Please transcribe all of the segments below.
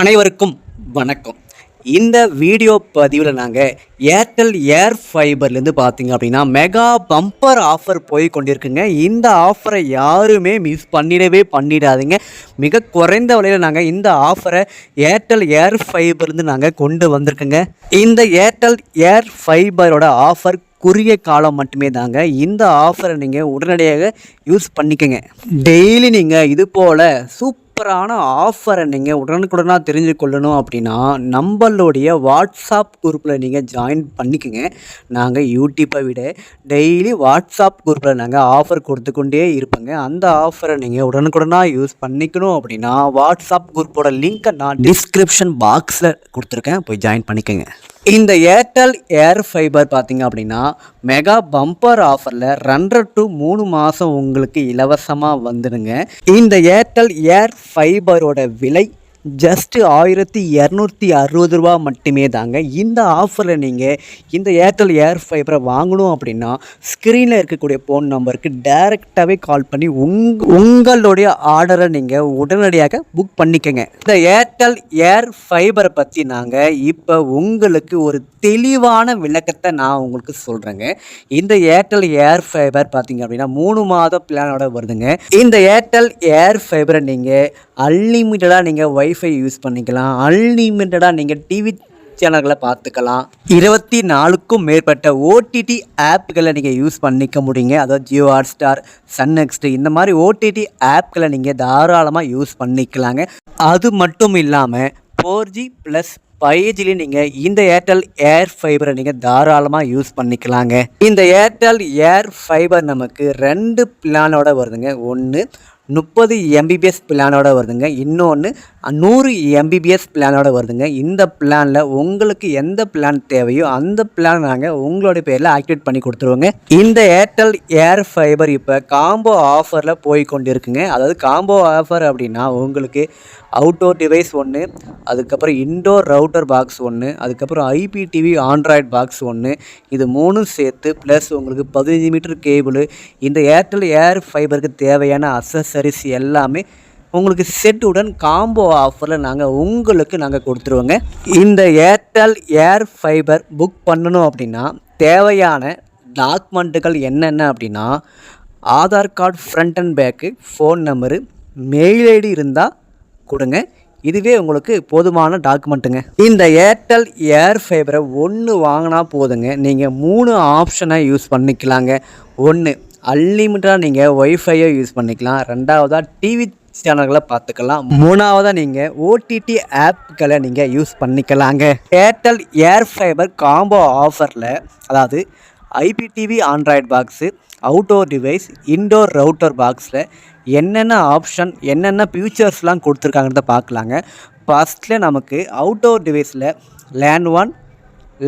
அனைவருக்கும் வணக்கம். இந்த வீடியோ பதிவில் நாங்கள் ஏர்டெல் ஏர் ஃபைபர்லேருந்து பார்த்தீங்க அப்படின்னா மெகா பம்பர் ஆஃபர் போய் கொண்டிருக்குங்க. இந்த ஆஃபரை யாருமே மிஸ் பண்ணிடாதீங்க. மிக குறைந்த விலையில் நாங்கள் இந்த ஆஃபரை ஏர்டெல் ஏர் ஃபைபர்லேருந்து நாங்கள் கொண்டு வந்திருக்கோங்க. இந்த ஏர்டெல் ஏர் ஃபைபரோட ஆஃபர் குறுகிய காலம் மட்டுமே தாங்க. இந்த ஆஃபரை நீங்கள் உடனடியாக யூஸ் பண்ணிக்கோங்க. டெய்லி நீங்கள் இது போல் சூப்பரான ஆஃபரை நீங்கள் உடனுக்குடனாக தெரிஞ்சு கொள்ளணும் அப்படின்னா நம்மளுடைய வாட்ஸ்அப் குரூப்பில் நீங்கள் ஜாயின் பண்ணிக்கோங்க. நாங்கள் யூடியூப்பை விட டெய்லி வாட்ஸ்அப் குரூப்பில் நாங்கள் ஆஃபர் கொடுத்து கொண்டே இருப்போங்க. அந்த ஆஃபரை நீங்கள் உடனுக்குடனாக யூஸ் பண்ணிக்கணும் அப்படின்னா வாட்ஸ்அப் குரூப்போட லிங்க்கை நான் டிஸ்கிரிப்ஷன் பாக்ஸில் கொடுத்துருக்கேன், போய் ஜாயின் பண்ணிக்கோங்க. இந்த ஏர்டெல் ஏர் ஃபைபர் பார்த்தீங்க அப்படின்னா மெகா பம்பர் ஆஃபரில் 2 to 3 மாதம் உங்களுக்கு இலவசமாக வந்துடுங்க. இந்த ஏர்டெல் ஏர் ஃபைபரோட விலை ஜஸ்ட்டு 1260 ரூபா மட்டுமே தாங்க. இந்த ஆஃபரில் நீங்கள் இந்த ஏர்டெல் ஏர் ஃபைபரை வாங்கணும் அப்படின்னா ஸ்க்ரீனில் இருக்கக்கூடிய ஃபோன் நம்பருக்கு டைரெக்டாகவே கால் பண்ணி உங்களுடைய ஆர்டரை நீங்கள் உடனடியாக புக் பண்ணிக்கோங்க. இந்த ஏர்டெல் ஏர் ஃபைபரை பற்றி நாங்கள் இப்போ உங்களுக்கு ஒரு தெளிவான விளக்கத்தை நான் உங்களுக்கு சொல்கிறேங்க. இந்த ஏர்டெல் ஏர் ஃபைபர் பார்த்தீங்க அப்படின்னா 3 மாத பிளானோட வருதுங்க. இந்த ஏர்டெல் ஏர் ஃபைபரை நீங்கள் அன்லிமிட்டடாக நீங்கள் வைஃபை யூஸ் பண்ணிக்கலாம், அன்லிமிட்டடாக நீங்கள் டிவி சேனல்களை பார்த்துக்கலாம், 24க்கும் மேற்பட்ட ஓடிடி ஆப்புகளை நீங்கள் யூஸ் பண்ணிக்க முடியுங்க. அதாவது ஜியோ ஹாட்ஸ்டார், சன் நெக்ஸ்ட், இந்த மாதிரி ஓடிடி ஆப்களை நீங்கள் தாராளமாக யூஸ் பண்ணிக்கலாங்க. அது மட்டும் இல்லாமல் 4G + 5G நீங்கள் இந்த ஏர்டெல் ஏர் ஃபைபரை நீங்கள் தாராளமாக யூஸ் பண்ணிக்கலாங்க. இந்த ஏர்டெல் ஏர் ஃபைபர் நமக்கு 2 பிளானோட வருதுங்க. ஒன்று 30 MBPS பிளானோட வருதுங்க, இன்னொன்று 100 MBPS பிளானோட வருதுங்க. இந்த பிளானில் உங்களுக்கு எந்த பிளான் தேவையோ அந்த பிளான் நாங்கள் உங்களுடைய பேரில் ஆக்டிவேட் பண்ணி கொடுத்துருவோங்க. இந்த ஏர்டெல் ஏர் ஃபைபர் இப்போ காம்போ ஆஃபரில் போய் கொண்டிருக்குங்க. அதாவது காம்போ ஆஃபர் அப்படின்னா உங்களுக்கு அவுட்டோர் டிவைஸ் 1, அதுக்கப்புறம் இன்டோர் ரவுட்டர் பாக்ஸ் 1, அதுக்கப்புறம் IPTV ஆண்ட்ராய்டு பாக்ஸ் 1, இது 3 சேர்த்து ப்ளஸ் உங்களுக்கு 15 மீட்டர் கேபிள், இந்த ஏர்டெல் ஏர் ஃபைபருக்கு தேவையான அக்சசரிஸ் எல்லாமே உங்களுக்கு செட்டுடன் காம்போ ஆஃபரில் நாங்கள் கொடுத்துருவோங்க. இந்த ஏர்டெல் ஏர் ஃபைபர் புக் பண்ணணும் அப்படின்னா தேவையான டாக்குமெண்ட்டுகள் என்னென்ன அப்படின்னா Aadhaar card front and back, phone number, mail ID இருந்தால் கொடுங்க. இதுவே உங்களுக்கு போதுமான டாக்குமெண்ட்டுங்க. இந்த ஏர்டெல் ஏர் ஃபைபரை 1 வாங்கினா போதுங்க, நீங்கள் 3 ஆப்ஷனை யூஸ் பண்ணிக்கலாங்க. 1 அன்லிமிட்டடாக நீங்கள் ஒய்ஃபையை யூஸ் பண்ணிக்கலாம், 2வதாக டிவி சேனல்களை பார்த்துக்கலாம், 3வதாக நீங்கள் ஓடிடி ஆப்களை நீங்கள் யூஸ் பண்ணிக்கலாங்க. ஏர்டெல் ஏர் ஃபைபர் காம்போ ஆஃபரில் அதாவது IPTV Android box, outdoor device, indoor router பாக்ஸில் என்னென்ன ஆப்ஷன் என்னென்ன ஃபியூச்சர்ஸ்லாம் கொடுத்துருக்காங்கன்றத பார்க்கலாங்க. ஃபஸ்ட்டில் நமக்கு அவுட்டோர் டிவைஸில் LAN 1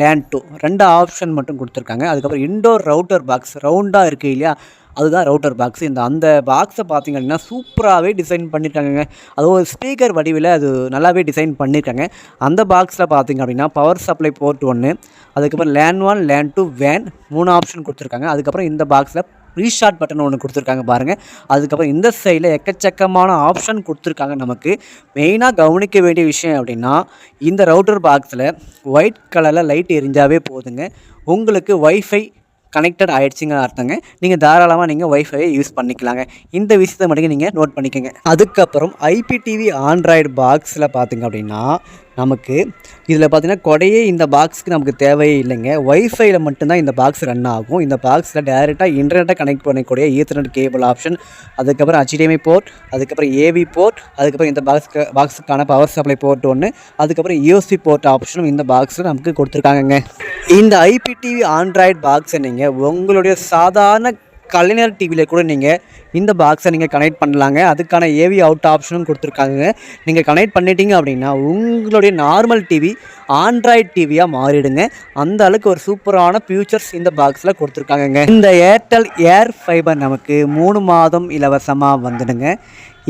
LAN 2 2 ஆப்ஷன் மட்டும் கொடுத்துருக்காங்க. அதுக்கப்புறம் இன்டோர் ரவுட்டர் பாக்ஸ் ரவுண்டாக இருக்குது இல்லையா, அதுதான் ரவுட்டர் பாக்ஸ். அந்த பாக்ஸை பார்த்திங்க அப்படின்னா சூப்பராகவே டிசைன் பண்ணியிருக்காங்க. அது ஒரு ஸ்பீக்கர் வடிவில் அது நல்லாவே டிசைன் பண்ணியிருக்காங்க. அந்த பாக்ஸில் பார்த்திங்க அப்படின்னா பவர் சப்ளை போர்ட் 1, அதுக்கப்புறம் LAN 1 LAN 2 WAN 3 ஆப்ஷன் கொடுத்துருக்காங்க. அதுக்கப்புறம் இந்த பாக்ஸில் ரீஸ்டார்ட் பட்டன் ஒன்று கொடுத்துருக்காங்க பாருங்கள். அதுக்கப்புறம் இந்த சைடில் எக்கச்சக்கமான ஆப்ஷன் கொடுத்துருக்காங்க. நமக்கு மெயினாக கவனிக்க வேண்டிய விஷயம் அப்படின்னா இந்த ரவுட்டர் பாக்ஸில் ஒயிட் கலரில் லைட் எரிஞ்சாவே போதுங்க, உங்களுக்கு வைஃபை கனெக்டட் ஆகிடுச்சிங்க அர்த்தங்க. நீங்கள் தாராளமாக நீங்கள் ஒய்ஃபையை யூஸ் பண்ணிக்கலாங்க. இந்த விஷயத்தை மட்டும் நீங்கள் நோட் பண்ணிக்கோங்க. அதுக்கப்புறம் IPTV ஆண்ட்ராய்டு பாக்ஸில் பார்த்திங்க அப்படின்னா நமக்கு இதில் பார்த்திங்கன்னா கொடையே இந்த பாக்ஸுக்கு நமக்கு தேவையே இல்லைங்க. ஒய்ஃபையில் மட்டும்தான் இந்த பாக்ஸ் ரன் ஆகும். இந்த பாக்ஸில் டைரெக்டாக இன்டர்நெட்டை கனெக்ட் பண்ணக்கூடிய ஈத்தர்நெட் கேபிள் ஆப்ஷன், அதுக்கப்புறம் HDMI போர்ட், அதுக்கப்புறம் AV போர்ட், அதுக்கப்புறம் இந்த பாக்ஸுக்கான பவர் சப்ளை போர்ட் 1, அதுக்கப்புறம் USB போர்ட் ஆப்ஷனும் இந்த பாக்ஸில் நமக்கு கொடுத்துருக்காங்கங்க. இந்த IPTV ஆண்ட்ராய்டு பாக்ஸை நீங்கள் உங்களுடைய சாதாரண கலைஞர் டிவியில் கூட நீங்கள் இந்த பாக்ஸை நீங்கள் கனெக்ட் பண்ணலாங்க. அதுக்கான AV அவுட் ஆப்ஷனும் கொடுத்துருக்காங்க. நீங்கள் கனெக்ட் பண்ணிட்டீங்க அப்படின்னா உங்களுடைய நார்மல் டிவி ஆண்ட்ராய்டு டிவியாக மாறிடுங்க. அந்த அளவுக்கு ஒரு சூப்பரான ஃபியூச்சர்ஸ் இந்த பாக்ஸில் கொடுத்துருக்காங்கங்க. இந்த ஏர்டெல் ஏர் ஃபைபர் நமக்கு 3 மாதம் இலவசமாக வந்துடுங்க.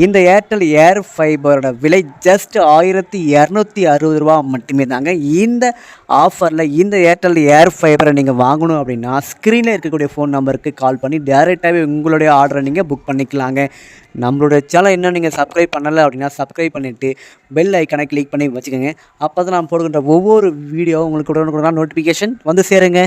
இந்த ஏர்டெல் ஏர் ஃபைபரோட விலை ஜஸ்ட் 1260 ரூபா மட்டுமே தாங்க. இந்த ஆஃபரில் இந்த ஏர்டெல் ஏர் ஃபைபரை நீங்கள் வாங்கணும் அப்படின்னா ஸ்க்ரீனில் இருக்கக்கூடிய ஃபோன் நம்பருக்கு கால் பண்ணி டைரெக்டாகவே உங்களுடைய ஆர்டரை நீங்கள் புக் பண்ணிக்கலாங்க. நம்மளுடைய சேனல் இன்னும் நீங்கள் சப்ஸ்கிரைப் பண்ணலை அப்படின்னா சப்ஸ்கிரைப் பண்ணிவிட்டு பெல் ஐக்கனை கிளிக் பண்ணி வச்சுக்கோங்க. அப்போ தான் நான் போடுகின்ற ஒவ்வொரு வீடியோ உங்களுக்கு உடனுக்குடன் நோட்டிஃபிகேஷன் வந்து சேருங்க.